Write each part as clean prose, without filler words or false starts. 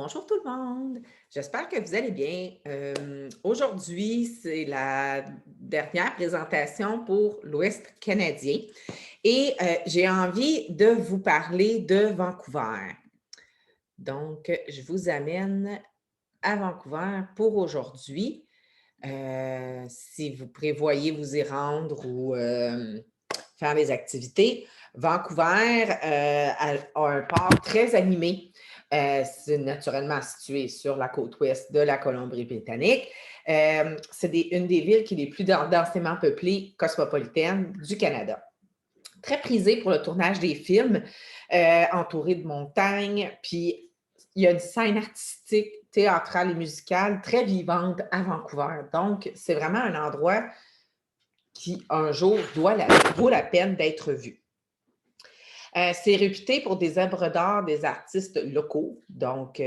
Bonjour tout le monde, j'espère que vous allez bien. Aujourd'hui, c'est la dernière présentation pour l'Ouest canadien et j'ai envie de vous parler de Vancouver. Donc, je vous amène à Vancouver pour aujourd'hui. Si vous prévoyez vous y rendre ou faire des activités, Vancouver a un port très animé. C'est naturellement situé sur la côte ouest de la Colombie-Britannique. C'est une des villes qui est les plus densément peuplées cosmopolitaines du Canada. Très prisée pour le tournage des films, entourée de montagnes, puis il y a une scène artistique, théâtrale et musicale très vivante à Vancouver. Donc, c'est vraiment un endroit qui, un jour, vaut la peine d'être vu. C'est réputé pour des œuvres d'art des artistes locaux. Donc,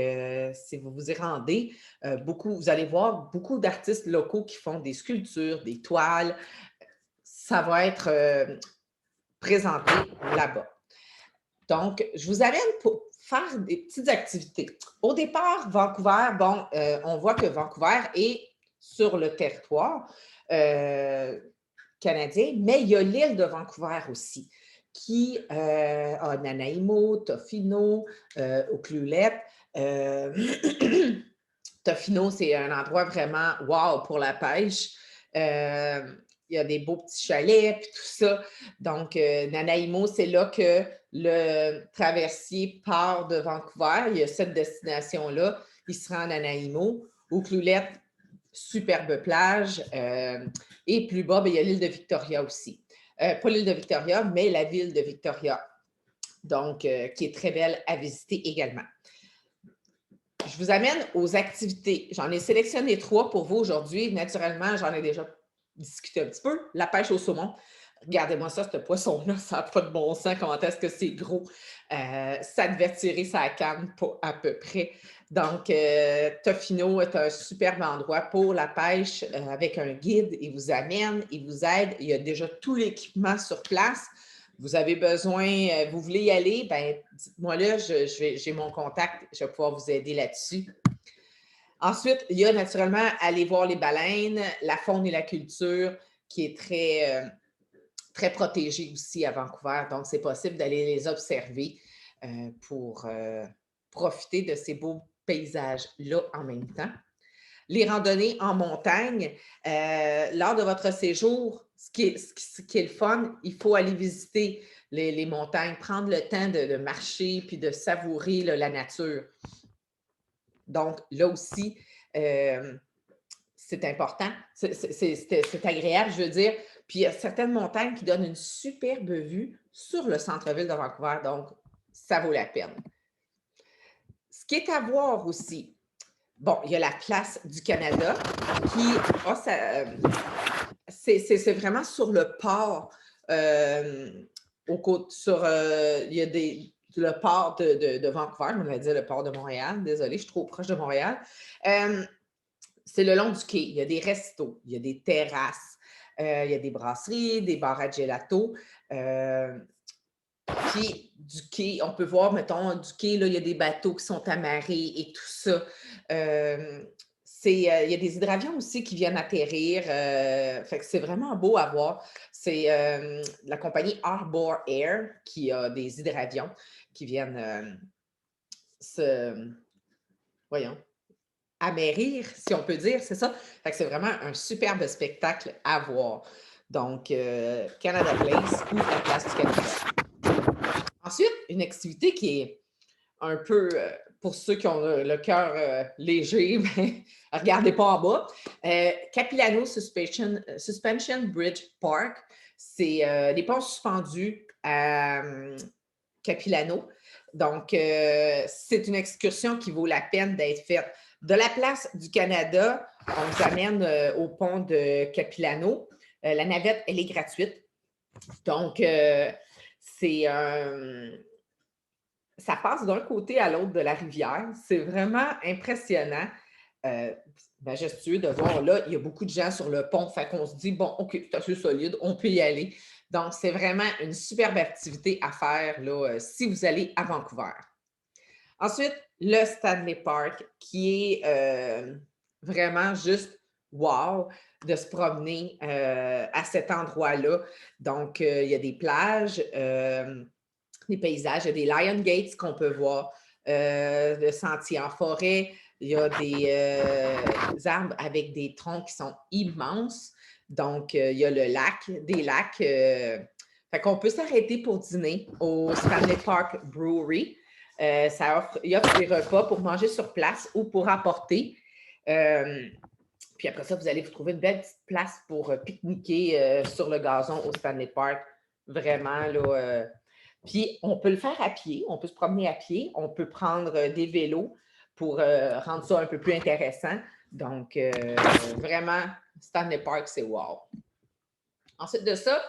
si vous vous y rendez, vous allez voir beaucoup d'artistes locaux qui font des sculptures, des toiles. Ça va être présenté là-bas. Donc, je vous amène pour faire des petites activités. Au départ, Vancouver, on voit que Vancouver est sur le territoire canadien, mais il y a l'île de Vancouver aussi, qui a Nanaimo, Tofino, Ucluelet. Tofino, c'est un endroit vraiment wow pour la pêche. Il y a des beaux petits chalets, puis tout ça. Donc, Nanaimo, c'est là que le traversier part de Vancouver. Il y a cette destination-là. Il se rend à Nanaimo. Ucluelet, superbe plage. Et plus bas, il y a l'île de Victoria aussi. Pas l'île de Victoria, mais la ville de Victoria. Donc, qui est très belle à visiter également. Je vous amène aux activités. J'en ai sélectionné 3 pour vous aujourd'hui. Naturellement, j'en ai déjà discuté un petit peu. La pêche au saumon. Regardez-moi ça, ce poisson-là, ça n'a pas de bon sens. Comment est-ce que c'est gros? Ça devait tirer sa canne, pas à peu près. Donc, Tofino est un superbe endroit pour la pêche avec un guide. Il vous amène, il vous aide. Il y a déjà tout l'équipement sur place. Vous avez besoin, vous voulez y aller, bien, dites-moi là, j'ai mon contact, je vais pouvoir vous aider là-dessus. Ensuite, il y a naturellement aller voir les baleines, la faune et la culture qui est très protégée aussi à Vancouver. Donc, c'est possible d'aller les observer pour profiter de ces beaux paysages-là en même temps. Les randonnées en montagne, lors de votre séjour, ce qui est le fun, il faut aller visiter les montagnes, prendre le temps de marcher puis de savourer là, la nature. Donc, là aussi, c'est important. C'est agréable, je veux dire. Puis, il y a certaines montagnes qui donnent une superbe vue sur le centre-ville de Vancouver. Donc, ça vaut la peine. Ce qui est à voir aussi, bon, il y a la place du Canada qui a c'est vraiment sur le port, aux côtes, il y a le port de Vancouver, on va dire le port de Montréal, désolée, je suis trop proche de Montréal. C'est le long du quai, il y a des restos, il y a des terrasses, il y a des brasseries, des bars à gelato. Puis du quai, on peut voir, mettons, du quai, là, il y a des bateaux qui sont amarrés et tout ça. Il y a des hydravions aussi qui viennent atterrir. Fait que c'est vraiment beau à voir. C'est la compagnie Arbor Air qui a des hydravions qui viennent se, voyons, amérir, si on peut dire, c'est ça. Fait que c'est vraiment un superbe spectacle à voir. Donc, Canada Place ou la place du Canada. Ensuite, une activité qui est un peu, pour ceux qui ont le cœur léger, mais regardez pas en bas. Capilano Suspension Bridge Park, c'est des ponts suspendus à Capilano. Donc, c'est une excursion qui vaut la peine d'être faite. De la place du Canada, on vous amène au pont de Capilano. La navette, elle est gratuite. Donc, ça passe d'un côté à l'autre de la rivière. C'est vraiment impressionnant, majestueux de voir là. Il y a beaucoup de gens sur le pont. Fait qu'on se dit, bon, OK, c'est assez solide, on peut y aller. Donc, c'est vraiment une superbe activité à faire là, si vous allez à Vancouver. Ensuite, le Stanley Park, qui est vraiment juste wow de se promener à cet endroit-là. Donc, il y a des plages, des paysages, il y a des Lion Gates qu'on peut voir, le sentier en forêt, il y a des arbres avec des troncs qui sont immenses. Donc, il y a le lac, des lacs. Fait qu'on peut s'arrêter pour dîner au Stanley Park Brewery. Il offre des repas pour manger sur place ou pour apporter. Puis après ça, vous allez vous trouver une belle petite place pour pique-niquer sur le gazon au Stanley Park. Vraiment, là. Puis on peut le faire à pied, on peut se promener à pied, on peut prendre des vélos pour rendre ça un peu plus intéressant. Donc, vraiment, Stanley Park, c'est wow. Ensuite de ça,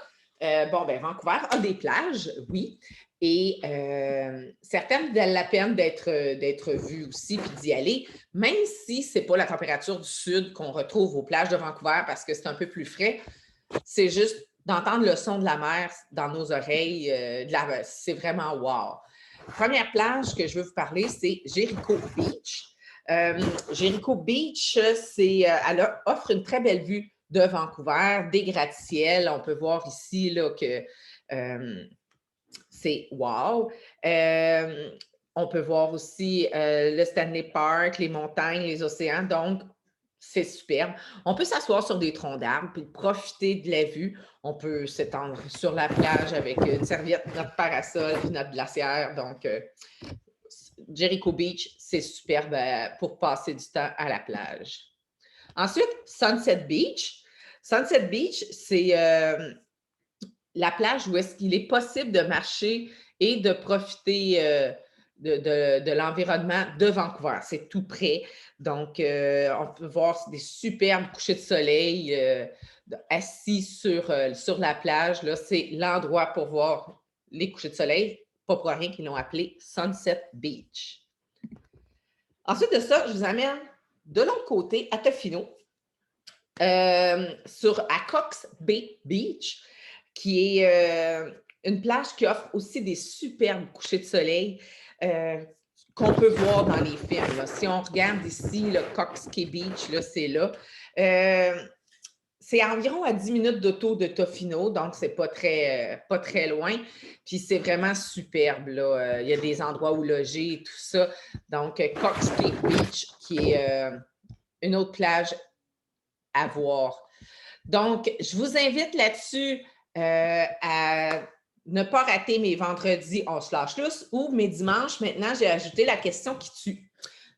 Vancouver a des plages, oui, et certaines valent la peine d'être vues aussi puis d'y aller, même si ce n'est pas la température du sud qu'on retrouve aux plages de Vancouver parce que c'est un peu plus frais. C'est juste d'entendre le son de la mer dans nos oreilles, c'est vraiment wow. Première plage que je veux vous parler, c'est Jericho Beach. Jericho Beach, elle offre une très belle vue de Vancouver, des gratte-ciels. On peut voir ici là, que c'est wow. On peut voir aussi le Stanley Park, les montagnes, les océans. Donc, c'est superbe. On peut s'asseoir sur des troncs d'arbres puis profiter de la vue. On peut s'étendre sur la plage avec une serviette, notre parasol puis notre glacière. Donc, Jericho Beach, c'est superbe pour passer du temps à la plage. Ensuite, Sunset Beach. Sunset Beach, c'est la plage où est-ce qu'il est possible de marcher et de profiter de l'environnement de Vancouver. C'est tout près. Donc, on peut voir des superbes couchers de soleil assis sur la plage. Là, c'est l'endroit pour voir les couchers de soleil. Pas pour rien qu'ils l'ont appelé Sunset Beach. Ensuite de ça, je vous amène de l'autre côté à Tofino, à Cox Bay Beach, qui est une plage qui offre aussi des superbes couchers de soleil qu'on peut voir dans les films. Là. Si on regarde ici, le Cox Bay Beach, là, c'est là. C'est environ à 10 minutes d'auto de Tofino, donc c'est pas très loin. Puis c'est vraiment superbe. Là. Il y a des endroits où loger et tout ça. Donc, Cox Bay Beach, qui est une autre plage à voir. Donc, je vous invite là-dessus à ne pas rater mes vendredis, on se lâche lousse, ou mes dimanches. Maintenant, j'ai ajouté la question qui tue.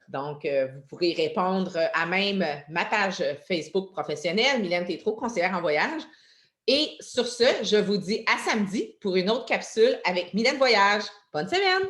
Donc, vous pourrez répondre à même ma page Facebook professionnelle, Mylène Tétrault, conseillère en voyage. Et sur ce, je vous dis à samedi pour une autre capsule avec Mylène Voyage. Bonne semaine!